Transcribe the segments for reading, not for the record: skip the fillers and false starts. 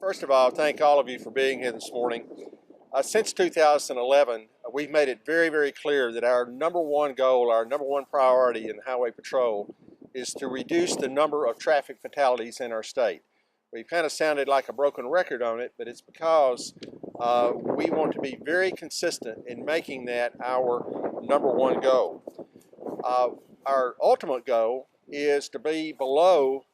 First of all, thank all of you for being here this morning. Since 2011, we've made it very, very clear that our number one goal, our number one priority in Highway Patrol is to reduce the number of traffic fatalities in our state. We've kind of sounded like a broken record on it, but it's because we want to be very consistent in making that our number one goal. Our ultimate goal is to be below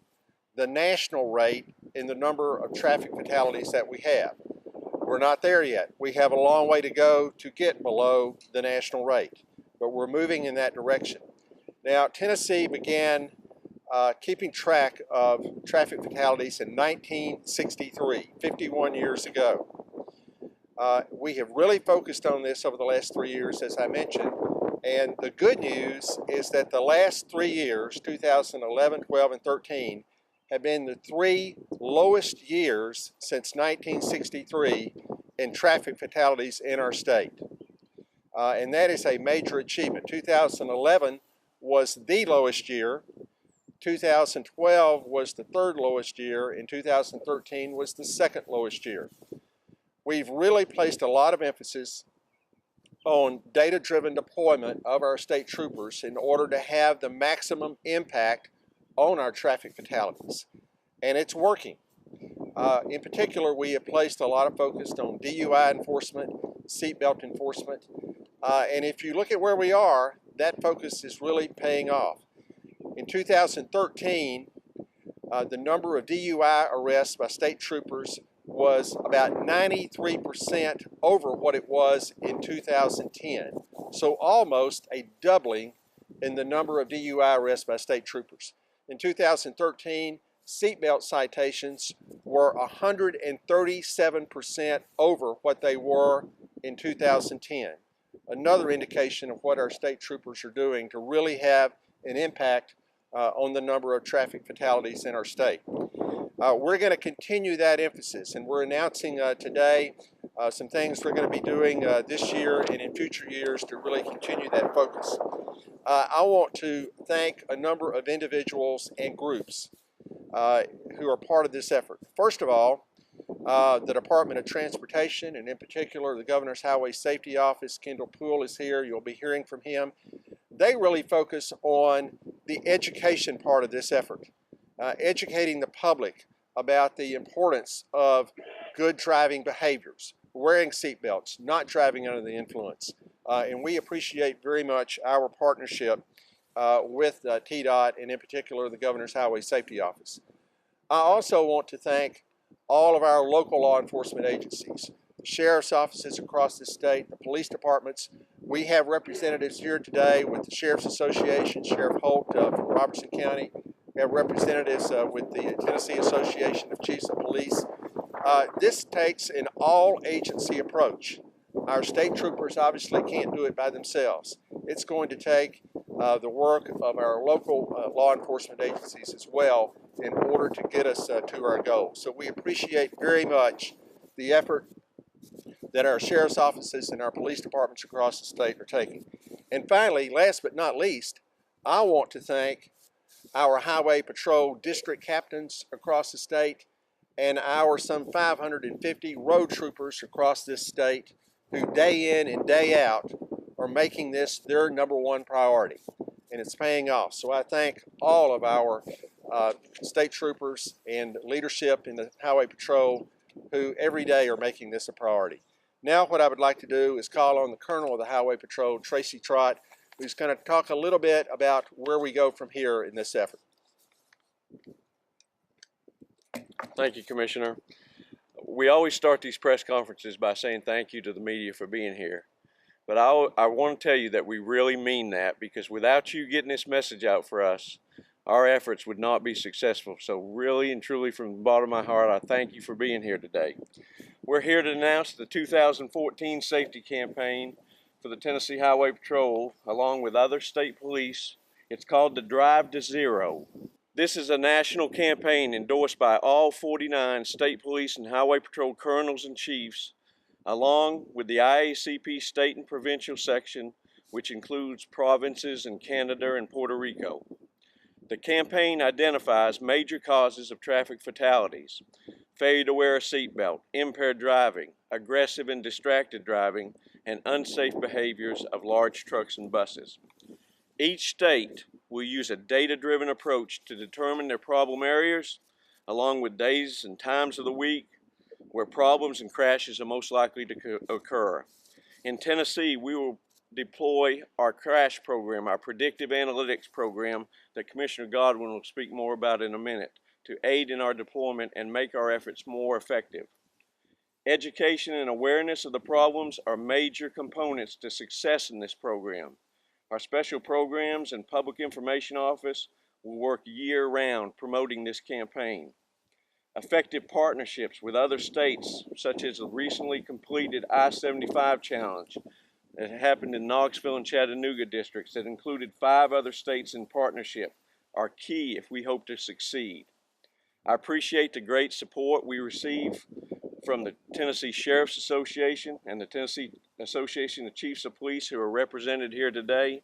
the national rate in the number of traffic fatalities that we have. We're not there yet. We have a long way to go to get below the national rate, but we're moving in that direction. Now, Tennessee began keeping track of traffic fatalities in 1963, 51 years ago. We have really focused on this over the last 3 years, as I mentioned, and the good news is that the last 3 years, 2011, 12, and 13, have been the three lowest years since 1963 in traffic fatalities in our state. And that is a major achievement. 2011 was the lowest year, 2012 was the third lowest year, and 2013 was the second lowest year. We've really placed a lot of emphasis on data-driven deployment of our state troopers in order to have the maximum impact on our traffic fatalities, and it's working. In particular, we have placed a lot of focus on DUI enforcement, seatbelt enforcement, and if you look at where we are, that focus is really paying off. In 2013, the number of DUI arrests by state troopers was about 93% over what it was in 2010, so almost a doubling in the number of DUI arrests by state troopers. In 2013, seatbelt citations were 137% over what they were in 2010. Another indication of what our state troopers are doing to really have an impact on the number of traffic fatalities in our state. We're going to continue that emphasis, and we're announcing today some things we're going to be doing this year and in future years to really continue that focus. I want to thank a number of individuals and groups who are part of this effort. First of all, the Department of Transportation, and in particular the Governor's Highway Safety Office. Kendall Poole is here. You'll be hearing from him. They really focus on the education part of this effort, educating the public about the importance of good driving behaviors, wearing seatbelts, not driving under the influence. And we appreciate very much our partnership with TDOT, and in particular the Governor's Highway Safety Office. I also want to thank all of our local law enforcement agencies, the sheriff's offices across the state, the police departments. We have representatives here today with the Sheriff's Association, Sheriff Holt from Robertson County. We have representatives with the Tennessee Association of Chiefs of Police. This takes an all-agency approach. Our state troopers obviously can't do it by themselves. It's going to take the work of our local law enforcement agencies as well in order to get us to our goal. So we appreciate very much the effort that our sheriff's offices and our police departments across the state are taking. And finally, last but not least, I want to thank our Highway Patrol district captains across the state and our some 550 road troopers across this state who day in and day out are making this their number one priority, and it's paying off. So I thank all of our state troopers and leadership in the Highway Patrol who every day are making this a priority. Now what I would like to do is call on the Colonel of the Highway Patrol, Tracy Trott, who's going to talk a little bit about where we go from here in this effort. Thank you, Commissioner. We always start these press conferences by saying thank you to the media for being here. But I want to tell you that we really mean that, because without you getting this message out for us, our efforts would not be successful. So really and truly from the bottom of my heart, I thank you for being here today. We're here to announce the 2014 safety campaign for the Tennessee Highway Patrol along with other state police. It's called the Drive to Zero. This is a national campaign endorsed by all 49 state police and highway patrol colonels and chiefs, along with the IACP state and provincial section, which includes provinces in Canada and Puerto Rico. The campaign identifies major causes of traffic fatalities, failure to wear a seatbelt, impaired driving, aggressive and distracted driving, and unsafe behaviors of large trucks and buses. Each state will use a data-driven approach to determine their problem areas, along with days and times of the week where problems and crashes are most likely to occur. In Tennessee, we will deploy our crash program, our predictive analytics program that Commissioner Godwin will speak more about in a minute, to aid in our deployment and make our efforts more effective. Education and awareness of the problems are major components to success in this program. Our special programs and public information office will work year-round promoting this campaign. Effective partnerships with other states, such as the recently completed I-75 challenge that happened in Knoxville and Chattanooga districts that included 5 other states in partnership, are key if we hope to succeed. I appreciate the great support we receive from the Tennessee Sheriff's Association and the Tennessee Association of Chiefs of Police who are represented here today,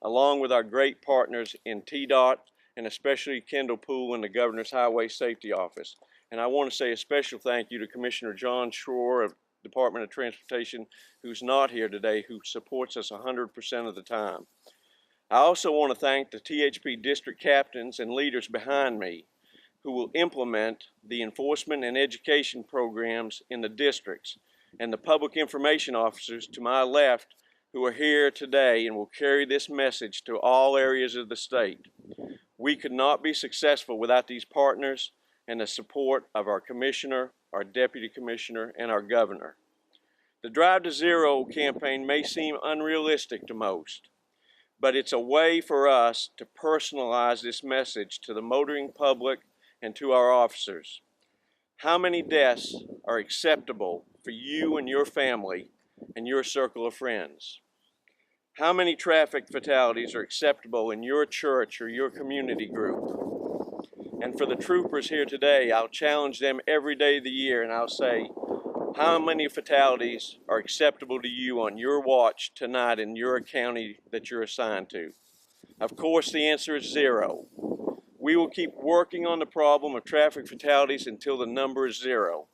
along with our great partners in TDOT and especially Kendall Poole and the Governor's Highway Safety Office. And I want to say a special thank you to Commissioner John Schroer of Department of Transportation, who's not here today, who supports us 100% of the time. I also want to thank the THP district captains and leaders behind me who will implement the enforcement and education programs in the districts, and the public information officers to my left who are here today and will carry this message to all areas of the state. We could not be successful without these partners and the support of our commissioner, our deputy commissioner, and our governor. The Drive to Zero campaign may seem unrealistic to most, but it's a way for us to personalize this message to the motoring public and to our officers. How many deaths are acceptable for you and your family and your circle of friends? How many traffic fatalities are acceptable in your church or your community group? And for the troopers here today, I'll challenge them every day of the year and I'll say, how many fatalities are acceptable to you on your watch tonight in your county that you're assigned to? Of course, the answer is 0. We will keep working on the problem of traffic fatalities until the number is 0.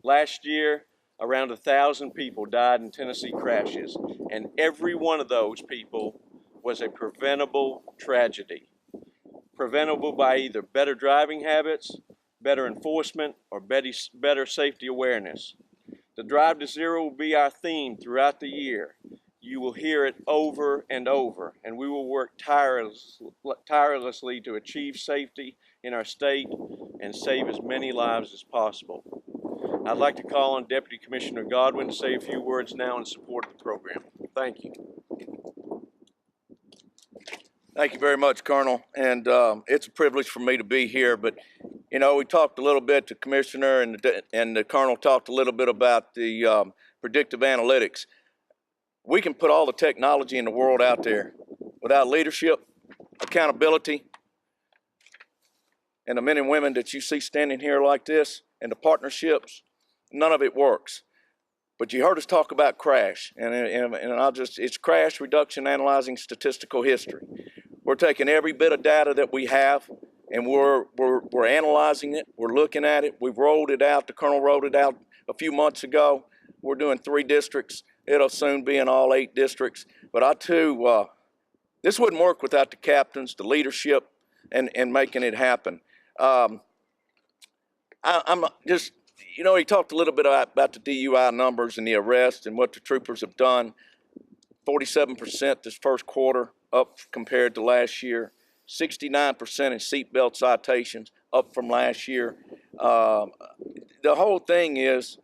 Last year, around 1,000 people died in Tennessee crashes, and every one of those people was a preventable tragedy. Preventable by either better driving habits, better enforcement, or better safety awareness. The Drive to Zero will be our theme throughout the year. You will hear it over and over, and we will work tirelessly to achieve safety in our state and save as many lives as possible. I'd like to call on Deputy Commissioner Godwin to say a few words now in support of the program. Thank you. Thank you very much, Colonel, and it's a privilege for me to be here. But you know, we talked a little bit. The Commissioner and the Colonel talked a little bit about the predictive analytics. We can put all the technology in the world out there without leadership, accountability, and the men and women that you see standing here like this, and the partnerships. None of it works. But you heard us talk about crash, and it's crash reduction analyzing statistical history. We're taking every bit of data that we have, and we're analyzing it. We're looking at it. We've rolled it out. The Colonel rolled it out a few months ago. We're doing 3 districts. It'll soon be in all 8 districts. But I too, this wouldn't work without the captains, the leadership, and making it happen. I'm just, you know, he talked a little bit about the DUI numbers and the arrests and what the troopers have done. 47% this first quarter, up compared to last year. 69% in seatbelt citations, up from last year. The whole thing is,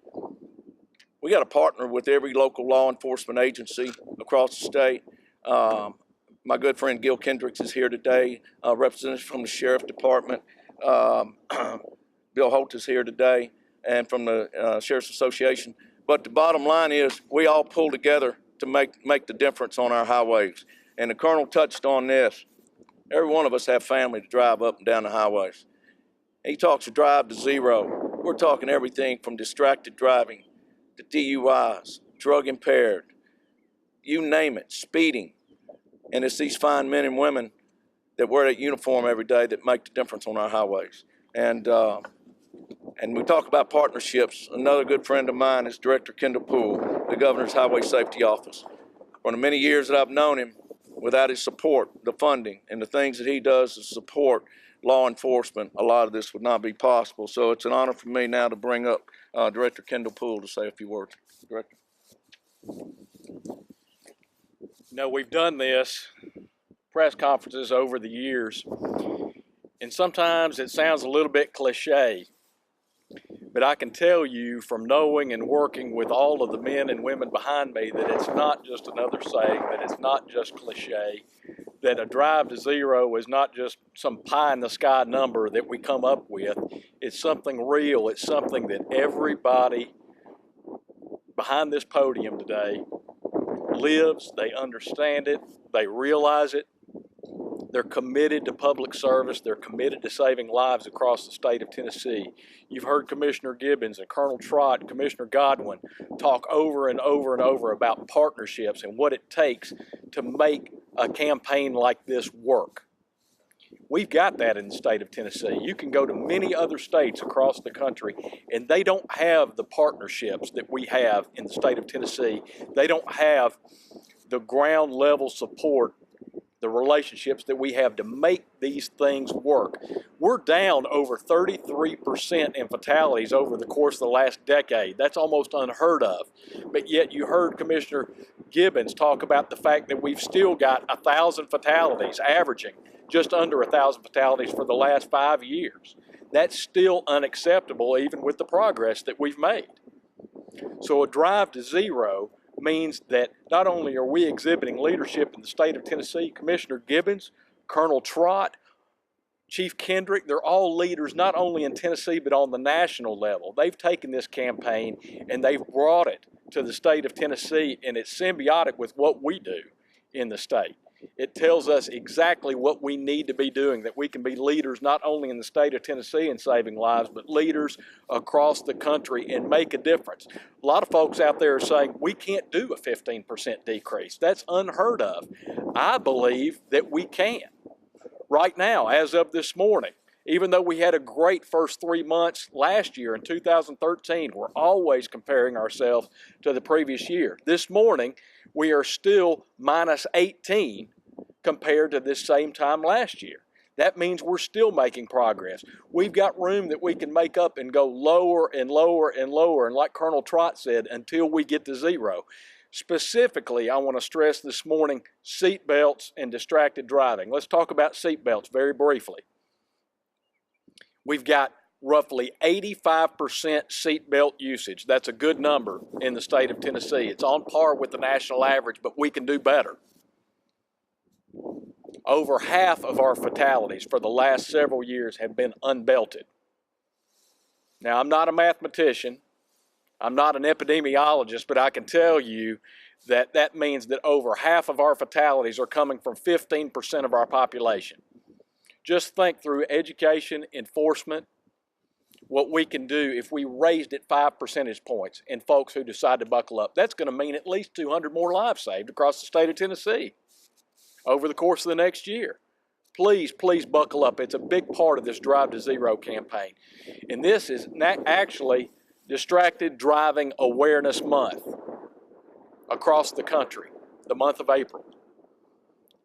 we got to partner with every local law enforcement agency across the state. My good friend Gil Kendricks is here today, representative from the Sheriff Department. Bill Holt is here today, and from the Sheriff's Association. But the bottom line is, we all pull together to make the difference on our highways. And the Colonel touched on this. Every one of us have family to drive up and down the highways. He talks of Drive to Zero. We're talking everything from distracted driving to DUIs, drug impaired, you name it, speeding. And it's these fine men and women that wear that uniform every day that make the difference on our highways. And And we talk about partnerships. Another good friend of mine is Director Kendall Poole, the Governor's Highway Safety Office. For the many years that I've known him, without his support, the funding, and the things that he does to support law enforcement, a lot of this would not be possible. So it's an honor for me now to bring up Director Kendall Poole to say a few words. Director. No, we've done this press conferences over the years, and sometimes it sounds a little bit cliche, but I can tell you from knowing and working with all of the men and women behind me that it's not just another saying, that it's not just cliche, that a drive to zero is not just some pie in the sky number that we come up with. It's something real. It's something that everybody behind this podium today lives, they understand it, they realize it. They're committed to public service. They're committed to saving lives across the state of Tennessee. You've heard Commissioner Gibbons and Colonel Trott and Commissioner Godwin talk over and over and over about partnerships and what it takes to make a campaign like this work. We've got that in the state of Tennessee. You can go to many other states across the country, and they don't have the partnerships that we have in the state of Tennessee. They don't have the ground level support, the relationships that we have to make these things work. We're down over 33% in fatalities over the course of the last decade. That's almost unheard of. But yet you heard Commissioner Gibbons talk about the fact that we've still got 1,000 fatalities, averaging just under 1,000 fatalities for the last 5 years. That's still unacceptable even with the progress that we've made. So a drive to zero means that not only are we exhibiting leadership in the state of Tennessee, Commissioner Gibbons, Colonel Trott, Chief Kendrick, they're all leaders not only in Tennessee but on the national level. They've taken this campaign and they've brought it to the state of Tennessee, and it's symbiotic with what we do in the state. It tells us exactly what we need to be doing, that we can be leaders not only in the state of Tennessee in saving lives, but leaders across the country and make a difference. A lot of folks out there are saying we can't do a 15% decrease. That's unheard of. I believe that we can. Right now, as of this morning, even though we had a great first 3 months last year in 2013, we're always comparing ourselves to the previous year. This morning, we are still minus 18 compared to this same time last year. That means we're still making progress. We've got room that we can make up and go lower and lower and lower, and like Colonel Trott said, until we get to zero. Specifically, I want to stress this morning, seat belts and distracted driving. Let's talk about seat belts very briefly. We've got roughly 85% seatbelt usage. That's a good number in the state of Tennessee. It's on par with the national average, but we can do better. Over half of our fatalities for the last several years have been unbelted. Now, I'm not a mathematician. I'm not an epidemiologist, but I can tell you that that means that over half of our fatalities are coming from 15% of our population. Just think through education, enforcement, what we can do if we raised it 5 percentage points in folks who decide to buckle up. That's going to mean at least 200 more lives saved across the state of Tennessee over the course of the next year. Please, please buckle up. It's a big part of this Drive to Zero campaign. And this is actually Distracted Driving Awareness Month across the country, the month of April.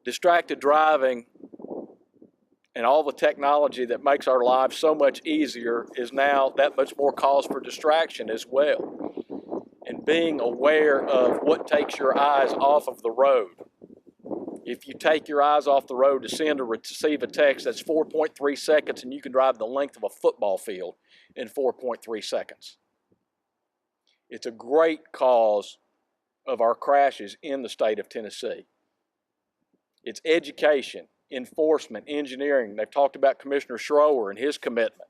Distracted driving and all the technology that makes our lives so much easier is now that much more cause for distraction as well. And being aware of what takes your eyes off of the road. If you take your eyes off the road to send or receive a text, that's 4.3 seconds, and you can drive the length of a football field in 4.3 seconds. It's a great cause of our crashes in the state of Tennessee. It's education, enforcement, engineering. They've talked about Commissioner Schroer and his commitment.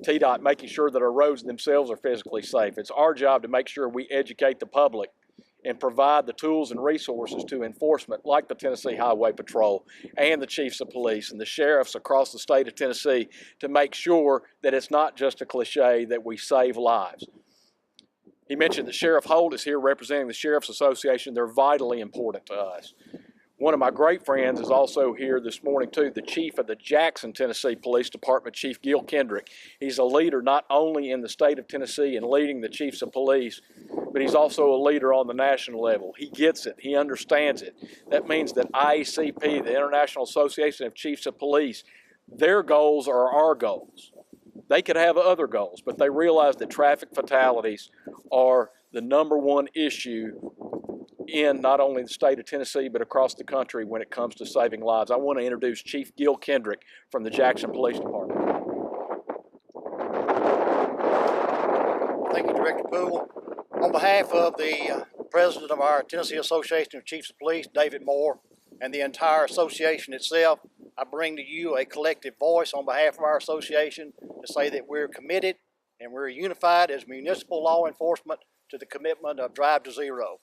TDOT making sure that our roads themselves are physically safe. It's our job to make sure we educate the public and provide the tools and resources to enforcement like the Tennessee Highway Patrol and the chiefs of police and the sheriffs across the state of Tennessee to make sure that it's not just a cliche that we save lives. He mentioned that Sheriff Holt is here representing the Sheriff's Association. They're vitally important to us. One of my great friends is also here this morning too, the chief of the Jackson, Tennessee Police Department, Chief Gil Kendrick. He's a leader not only in the state of Tennessee and leading the chiefs of police, but he's also a leader on the national level. He gets it, he understands it. That means that IACP, the International Association of Chiefs of Police, their goals are our goals. They could have other goals, but they realize that traffic fatalities are the #1 issue in not only the state of Tennessee, but across the country when it comes to saving lives. I want to introduce Chief Gil Kendrick from the Jackson Police Department. Thank you, Director Poole. On behalf of the President of our Tennessee Association of Chiefs of Police, David Moore, and the entire association itself, I bring to you a collective voice on behalf of our association to say that we're committed and we're unified as municipal law enforcement to the commitment of Drive to Zero.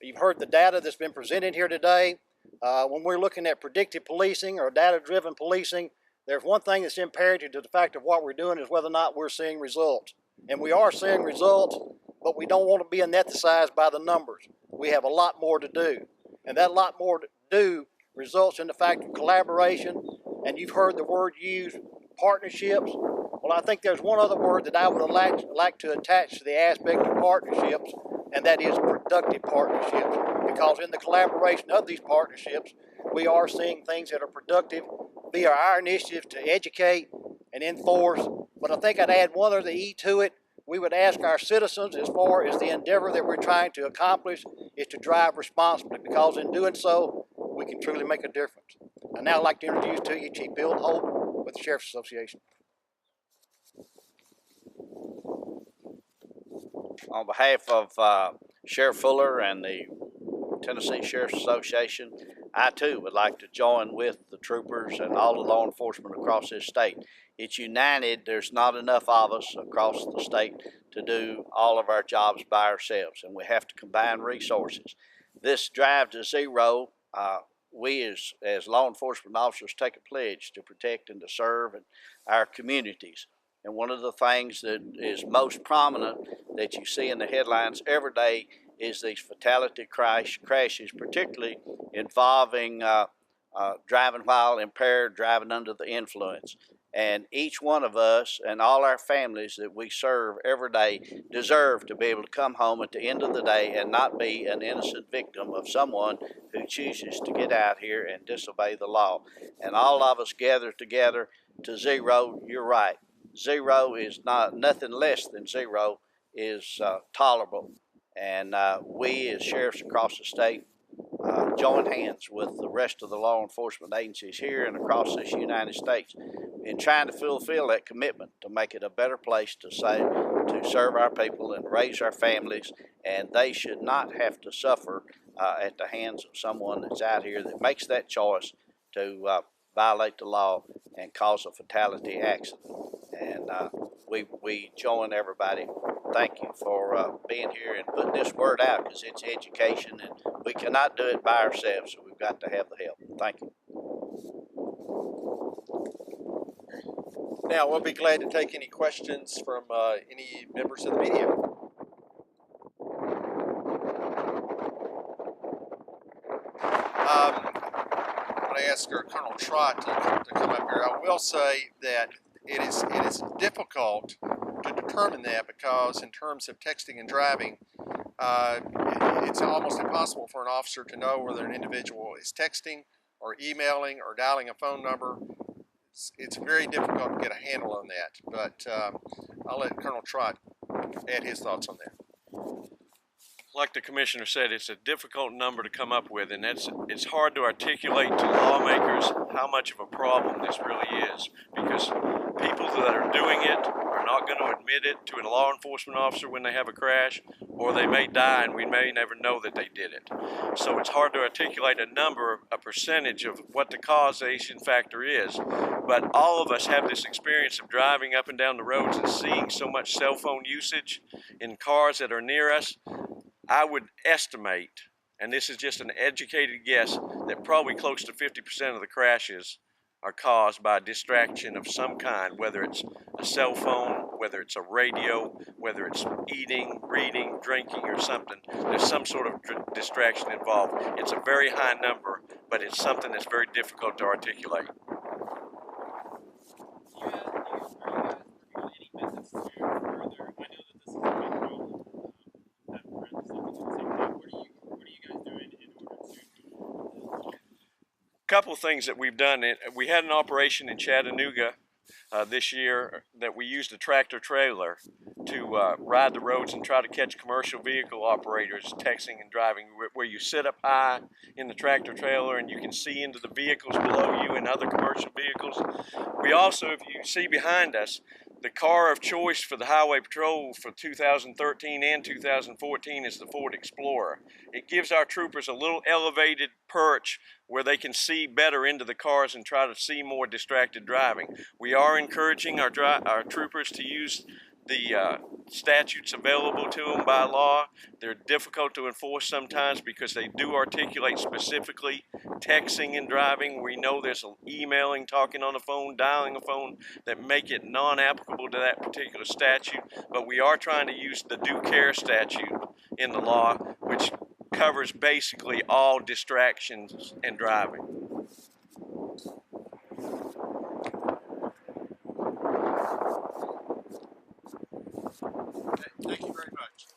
You've heard the data that's been presented here today. When we're looking at predictive policing or data-driven policing, there's one thing that's imperative to the fact of what we're doing is whether or not we're seeing results. And we are seeing results, but we don't want to be anesthetized by the numbers. We have a lot more to do. And that lot more to do results in the fact of collaboration, and you've heard the word used, partnerships. Well, I think there's one other word that I would like to attach to the aspect of partnerships, and that is productive partnerships. Because in the collaboration of these partnerships, we are seeing things that are productive via our initiative to educate and enforce. But I think I'd add one other E to it. We would ask our citizens, as far as the endeavor that we're trying to accomplish, is to drive responsibly, because in doing so, we can truly make a difference. I'd now like to introduce to you Chief Bill Holt with the Sheriff's Association. On behalf of Sheriff Fuller and the Tennessee Sheriff's Association, I too would like to join with the troopers and all the law enforcement across this state. It's united. There's not enough of us across the state to do all of our jobs by ourselves, and we have to combine resources. This Drive to Zero, we as law enforcement officers take a pledge to protect and to serve our communities. And one of the things that is most prominent that you see in the headlines every day is these fatality crashes, particularly involving driving while impaired, driving under the influence. And each one of us and all our families that we serve every day deserve to be able to come home at the end of the day and not be an innocent victim of someone who chooses to get out here and disobey the law. And all of us gather together to zero. You're right. Zero is nothing less than zero is tolerable. And we as sheriffs across the state join hands with the rest of the law enforcement agencies here and across this United States in trying to fulfill that commitment to make it a better place to serve our people and raise our families, and they should not have to suffer at the hands of someone that's out here that makes that choice to violate the law and cause a fatality accident. And we join everybody. Thank you for being here and putting this word out, because it's education and we cannot do it by ourselves, so we've got to have the help. Thank you. Now, we'll be glad to take any questions from any members of the media. I'm going to ask Colonel Trott to come up here. I will say that it is difficult to determine that, because in terms of texting and driving, it's almost impossible for an officer to know whether an individual is texting or emailing or dialing a phone number. It's very difficult to get a handle on that, but I'll let Colonel Trott add his thoughts on that. Like the commissioner said, it's a difficult number to come up with, and it's hard to articulate to lawmakers how much of a problem this really is, because people that are doing it are not going to admit it to a law enforcement officer when they have a crash, or they may die and we may never know that they did it. So it's hard to articulate a percentage of what the causation factor is, but all of us have this experience of driving up and down the roads and seeing so much cell phone usage in cars that are near us. I would estimate, and this is just an educated guess, that probably close to 50% of the crashes are caused by distraction of some kind, whether it's a cell phone, whether it's a radio, whether it's eating, reading, drinking, or something. There's some sort of distraction involved. It's a very high number, but but it's something that's very difficult to articulate. Couple of things that we've done. We had an operation in Chattanooga this year that we used a tractor trailer to ride the roads and try to catch commercial vehicle operators texting and driving, where you sit up high in the tractor trailer and you can see into the vehicles below you and other commercial vehicles. We also, if you see behind us, the car of choice for the Highway Patrol for 2013 and 2014 is the Ford Explorer. It gives our troopers a little elevated perch where they can see better into the cars and try to see more distracted driving. We are encouraging our troopers to use the statutes available to them by law. They're difficult to enforce sometimes because they do articulate specifically texting and driving. We know there's emailing, talking on the phone, dialing a phone that make it non-applicable to that particular statute, but we are trying to use the due care statute in the law, which covers basically all distractions and driving. Thank you very much.